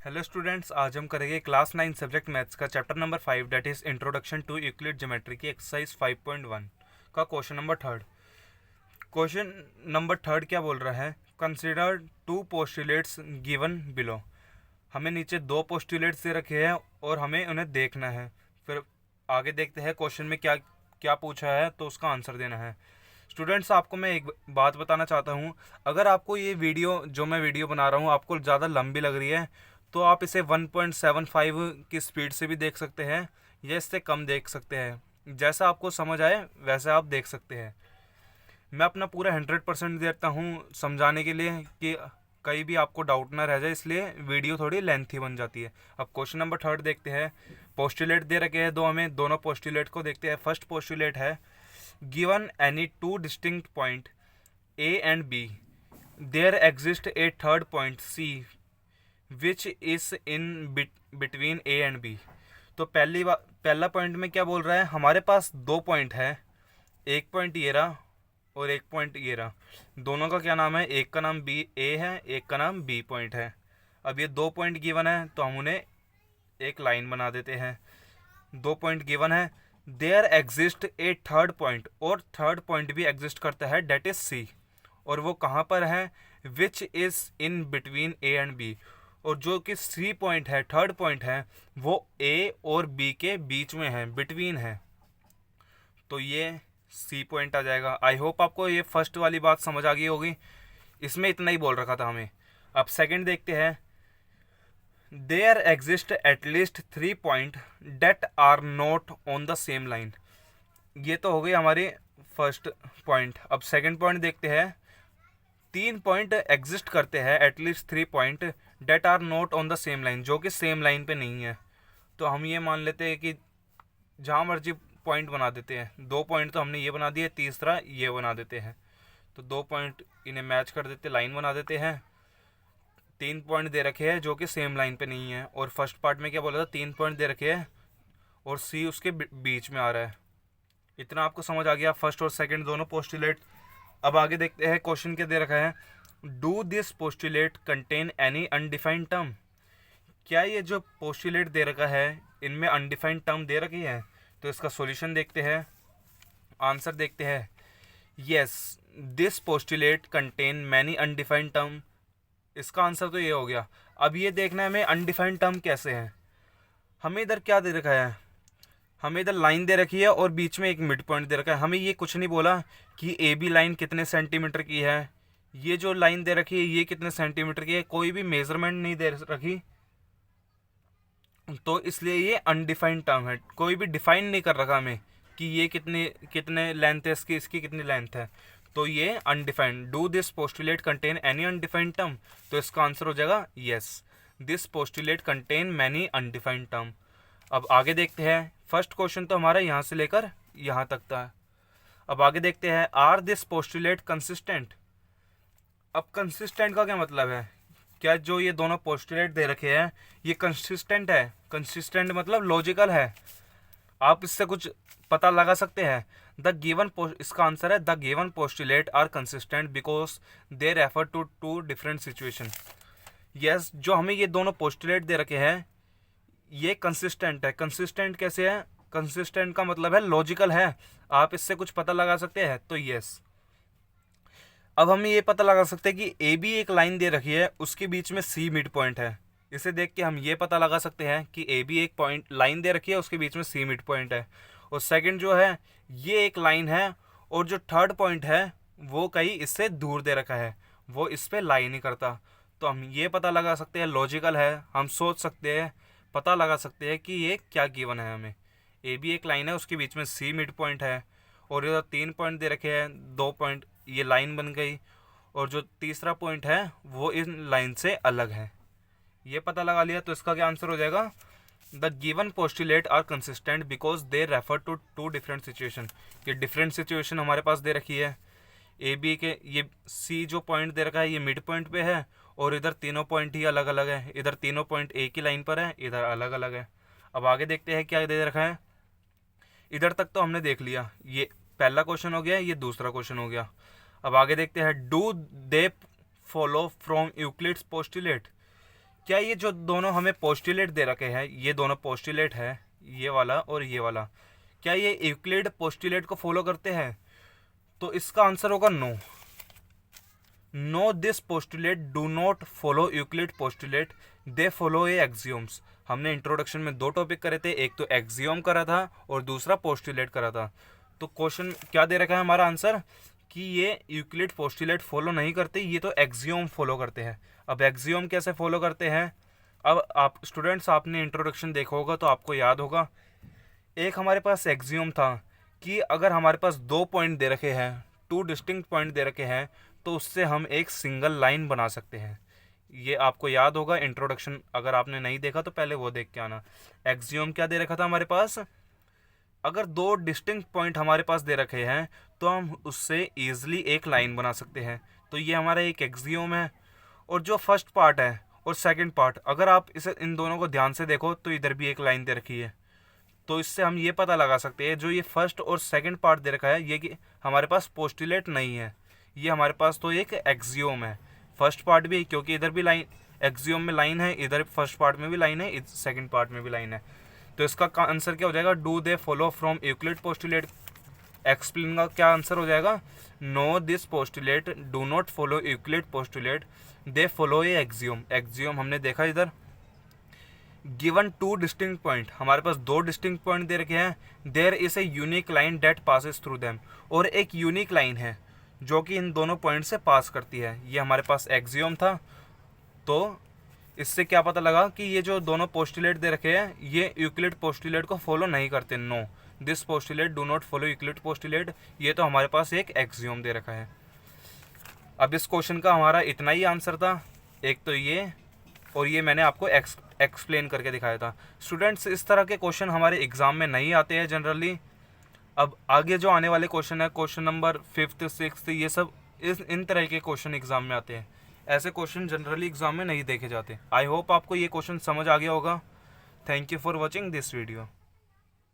Hello students, आज हम करेंगे क्लास 9 सब्जेक्ट मैथ्स का chapter number 5 that is introduction to Euclid geometry की एक्सरसाइज 5.1 का question number third. Question number third क्या बोल रहा है? Consider two postulates given below. हमें नीचे दो पोस्टुलेट्स दे रखे हैं और हमें उन्हें देखना है। फिर आगे देखते हैं क्वेश्चन में क्या क्या पूछा है, तो उसका आंसर देना है। स्टूडेंट्स, आपको मैं एक बात बताना चाहता हूँ। अगर आपको ये वीडियो जो मैं वीडियो बना रहा हूँ आपको ज़्यादा लंबी लग रही है तो आप इसे 1.75 की स्पीड से भी देख सकते हैं या इससे कम देख सकते हैं। जैसा आपको समझ आए वैसा आप देख सकते हैं। मैं अपना पूरा 100% देता हूँ समझाने के लिए कि कहीं भी आपको डाउट ना रह जाए, इसलिए वीडियो थोड़ी लेंथी बन जाती है। अब क्वेश्चन नंबर थर्ड देखते हैं। पोस्टुलेट दे रखे हैं दो, हमें दोनों पोस्टुलेट को देखते हैं। फर्स्ट पोस्टुलेट है given any two distinct point A and B there exist a third point C which is in between A and B. तो पहला पॉइंट में क्या बोल रहा है? हमारे पास दो पॉइंट है, एक पॉइंट ये रहा और एक पॉइंट ये रहा। दोनों का क्या नाम है? एक का नाम बी ए है, एक का नाम बी पॉइंट है। अब ये दो पॉइंट गिवन है तो हम उन्हें एक लाइन बना देते हैं। दो पॉइंट गिवन है, there exist a third point, और थर्ड पॉइंट भी एग्जिस्ट करता है, डेट इज सी। और वो कहाँ पर है? Which is in between A and B. और जो कि सी पॉइंट है, थर्ड पॉइंट है, वो ए और बी के बीच में है, बिटवीन है। तो ये सी पॉइंट आ जाएगा। आई होप आपको ये फर्स्ट वाली बात समझ आ गई होगी। इसमें इतना ही बोल रखा था हमें। अब सेकंड देखते हैं। There exist at least three point that are not on the same line. ये तो हो गई हमारी फर्स्ट पॉइंट। अब सेकंड पॉइंट देखते हैं। तीन पॉइंट एग्जिस्ट करते हैं, at least three point that are not on the same line, जो कि सेम लाइन पे नहीं है। तो हम ये मान लेते हैं कि जहाँ मर्जी पॉइंट बना देते हैं। दो पॉइंट तो हमने ये बना दिए, तीसरा ये बना देते हैं। तो दो पॉइंट इन्हें मैच कर देते, लाइन बना देते हैं। तीन पॉइंट दे रखे हैं जो कि सेम लाइन पे नहीं है। और फर्स्ट पार्ट में क्या बोला था? तीन पॉइंट दे रखे हैं और सी उसके बीच में आ रहा है। इतना आपको समझ आ गया, फर्स्ट और सेकंड दोनों पोस्टुलेट। अब आगे देखते हैं क्वेश्चन क्या दे रखा है। Do this postulate contain any undefined term. क्या ये जो पोस्टुलेट दे रखा है इनमें अनडिफाइंड टर्म दे रखी है? तो इसका सॉल्यूशन देखते हैं, आंसर देखते हैं। Yes, this postulate contain many undefined term. इसका आंसर तो ये हो गया। अब ये देखना है हमें अनडिफाइंड टर्म कैसे हैं। हमें इधर क्या दे रखा है? हमें इधर लाइन दे रखी है और बीच में एक मिड पॉइंट दे रखा है। हमें ये कुछ नहीं बोला कि ए बी लाइन कितने सेंटीमीटर की है, ये जो लाइन दे रखी है ये कितने सेंटीमीटर की है, कोई भी मेजरमेंट नहीं दे रखी। तो इसलिए ये अनडिफाइंड टर्म है, कोई भी डिफाइन नहीं कर रखा हमें कि ये कितने कितने लेंथ है इसकी, इसकी कितनी लेंथ है। तो ये undefined. Do this postulate contain any undefined term. तो इसका आंसर हो जाएगा yes, this postulate contain many undefined term. अब आगे देखते हैं। फर्स्ट क्वेश्चन तो हमारा यहाँ से लेकर यहाँ तक था। अब आगे देखते हैं। Are this postulate consistent. अब कंसिस्टेंट का क्या मतलब है? क्या जो ये दोनों पोस्टुलेट दे रखे हैं ये कंसिस्टेंट है? कंसिस्टेंट मतलब लॉजिकल है। आप इससे कुछ पता लगा सकते हैं। द गिवन इसका आंसर है the given postulate are consistent because they refer to two different situation. Yes, जो हमें ये दोनों पोस्टुलेट दे रखे हैं ये कंसिस्टेंट है। कंसिस्टेंट कैसे है? कंसिस्टेंट का मतलब है लॉजिकल है, आप इससे कुछ पता लगा सकते हैं। तो यस। अब हम ये पता लगा सकते हैं कि ए बी एक लाइन दे रखी है, उसके बीच में सी मिड पॉइंट है। इसे देख के हम ये पता लगा सकते हैं कि ए बी एक पॉइंट लाइन दे रखी है, उसके बीच में सी मिड पॉइंट है। और सेकंड जो है ये एक लाइन है और जो थर्ड पॉइंट है वो कहीं इससे दूर दे रखा है, वो इस पर लाई नहीं करता। तो हम ये पता लगा सकते हैं लॉजिकल है, हम सोच सकते हैं, पता लगा सकते हैं कि ये क्या गिवन है हमें। ए बी एक लाइन है, उसके बीच में सी मिड पॉइंट है और इधर तीन पॉइंट दे रखे हैं, दो पॉइंट, ये लाइन बन गई। और जो तीसरा पॉइंट है वो इन लाइन से अलग है। ये पता लगा लिया तो इसका क्या आंसर हो जाएगा? The given postulate are consistent because they refer to two different situation. ये डिफरेंट सिचुएशन हमारे पास दे रखी है। ए बी के ये सी जो पॉइंट दे रखा है ये मिड पॉइंट पे है और इधर तीनों पॉइंट ही अलग अलग है। इधर तीनों पॉइंट एक ही लाइन पर है, इधर अलग अलग है। अब आगे देखते हैं क्या दे रखा है। इधर तक तो हमने देख लिया, ये पहला क्वेश्चन हो गया, ये दूसरा क्वेश्चन हो गया। अब आगे देखते हैं। Do they follow from Euclid's postulate. क्या ये जो दोनों हमें पोस्टुलेट दे रखे हैं, ये दोनों पोस्टुलेट है, ये वाला और ये वाला, क्या ये यूक्लिड पोस्टुलेट को फॉलो करते हैं? तो इसका आंसर होगा no. No, this postulate do not follow Euclid postulate, they follow a axioms. हमने इंट्रोडक्शन में दो टॉपिक करे थे, एक तो एक्सियोम करा था और दूसरा पोस्टुलेट करा था। तो क्वेश्चन क्या दे रखा है हमारा आंसर कि ये यूक्लिड पोस्टुलेट फॉलो नहीं करते, ये तो एक्सियोम फॉलो करते हैं। अब एक्सियोम कैसे फॉलो करते हैं? अब आप स्टूडेंट्स, आपने इंट्रोडक्शन देखा होगा तो आपको याद होगा, एक हमारे पास एक्सियोम था कि अगर हमारे पास दो पॉइंट दे रखे हैं, टू डिस्टिंक्ट पॉइंट दे रखे हैं, तो उससे हम एक सिंगल लाइन बना सकते हैं। ये आपको याद होगा इंट्रोडक्शन, अगर आपने नहीं देखा तो पहले वो देख के आना। एक्सियोम क्या दे रखा था हमारे पास? अगर दो डिस्टिंक्ट पॉइंट हमारे पास दे रखे हैं तो हम उससे ईजिली एक लाइन बना सकते हैं। तो ये हमारा एक एक्सियोम है। और जो फर्स्ट पार्ट है और सेकंड पार्ट, अगर आप इसे इन दोनों को ध्यान से देखो तो इधर भी एक लाइन दे रखी है। तो इससे हम ये पता लगा सकते हैं जो ये फर्स्ट और सेकंड पार्ट दे रखा है ये कि हमारे पास पोस्टुलेट नहीं है, ये हमारे पास तो एक एक्सियोम है। फर्स्ट पार्ट भी, क्योंकि इधर भी लाइन, एक्सियोम में लाइन है, इधर फर्स्ट पार्ट में भी लाइन है, सेकंड पार्ट में भी लाइन है। तो इसका आंसर क्या हो जाएगा? Do they follow from Euclid postulate. Explain का क्या आंसर हो जाएगा? No, this postulate do not follow Euclid postulate, they follow a axiom. Axiom हमने देखा इधर। गिवन टू डिस्टिंक्ट पॉइंट, हमारे पास दो डिस्टिंक्ट पॉइंट दे रखे हैं। There is a unique line that passes through them, और एक यूनिक लाइन है जो कि इन दोनों पॉइंट से पास करती है। ये हमारे पास एक्सियोम था। तो इससे क्या पता लगा कि ये जो दोनों पोस्टुलेट दे रखे हैं ये यूक्लिड पोस्टुलेट को फॉलो नहीं करते। No, this postulate do not follow Euclid postulate, ये तो हमारे पास एक एक्सियोम दे रखा है। अब इस क्वेश्चन का हमारा इतना ही आंसर था, एक तो ये, और ये मैंने आपको एक्सप्लेन करके दिखाया था। स्टूडेंट्स, इस तरह के क्वेश्चन हमारे एग्ज़ाम में नहीं आते हैं जनरली। अब आगे जो आने वाले क्वेश्चन है, क्वेश्चन नंबर 5th 6th, ये सब इन तरह के क्वेश्चन एग्ज़ाम में आते हैं। ऐसे क्वेश्चन जनरली एग्ज़ाम में नहीं देखे जाते। आई होप आपको ये क्वेश्चन समझ आ गया होगा। Thank you for watching this video.